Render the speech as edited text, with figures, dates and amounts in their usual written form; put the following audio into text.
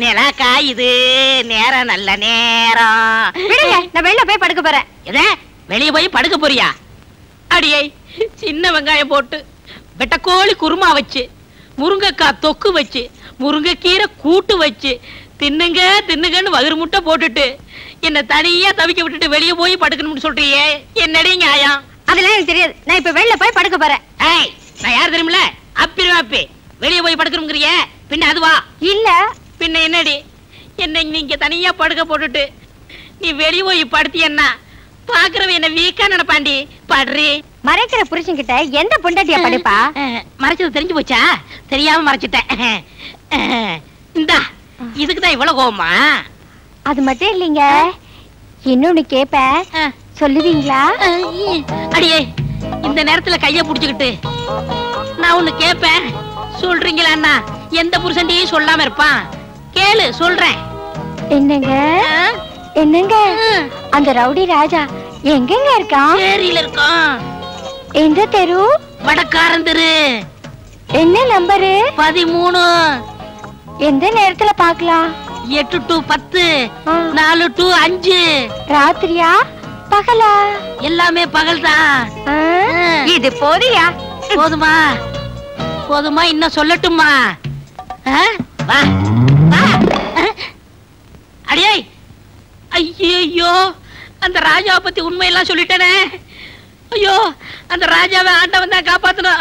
நிலா காயுது, நேரம் நல்ல நேரம். நான் வெளில போய் படுக்க போறேன். வெளியே போய் படுக்க போறியா? அடியே, சின்ன வெங்காயம் போட்டு வெட்டக்கோழி குருமா வச்சு, முருங்கைக்காய் தொக்கு வச்சு, முருங்கைக்கீரை கூட்டு வச்சு தின்னுங்க தின்னுங்கன்னு வயிறு முட்டை போட்டுட்டு என்ன தனியா தவிக்க விட்டுட்டு வெளியே போய் படுக்கணும்னு சொல்றியே, என்னடி நியாயம்? அதெல்லாம் எனக்கு தெரியாது. நான் இப்ப வெளில போய் படுக்க போறேன். நான் யார் தெரியுமில்ல? அப்பி வெளியே போய் படுக்கணுங்கிறிய, பின்ன அதுவா? இல்ல பின்ன என்னடி? என்ன நீங்க தனியா படுக்க போட்டுட்டு நீ வெளியே போய் படுத்தியன்னா பாக்குறவ என்ன வீக்கா நினைப்பாண்டி. படுறி. மறைக்கிற புருஷன் கிட்ட எந்த பொண்டாட்டியா படுப்பா? மறைச்சது தெரிஞ்சு போச்சா? தெரியாம மறைச்சிட்டேன். இந்தா, இதுக்குதான் இவ்வளவு கோவமா? அது மட்டும் இல்லைங்க, இன்னொன்னு கேப்ப, சொல்லுவீங்களா? அடியே, இந்த நேரத்துல கைய புடிச்சுக்கிட்டு நான் ஒண்ணு கேப்பேன், சொல்றீங்களா? அண்ணா எந்த புருஷன்டையும் சொல்லாம இருப்பான்? கேளு, சொல்றேன். என்னங்க என்னங்க, அந்த ரவுடி ராஜா எங்கங்க இருக்கான்? ஏரியில இருக்கான். எந்த தெரு? வடக்காரன் தெரு. என்ன நம்பரு? 13. எந்த நேரத்துல பாக்கலாம்? 8 to 10, 4 to 5. ராத்திரியா பகலா? எல்லாமே பகல் தான். இது போதியா? போதுமா? போதுமா? இன்னும் சொல்லட்டுமா? வா வா. அடியே, ஐயோ, அந்த ராஜாவை பத்தி உண்மையெல்லாம் சொல்லிட்டேனே. ஐயோ, அந்த ராஜாவை ஆண்டவன் தான் காப்பாத்தணும்.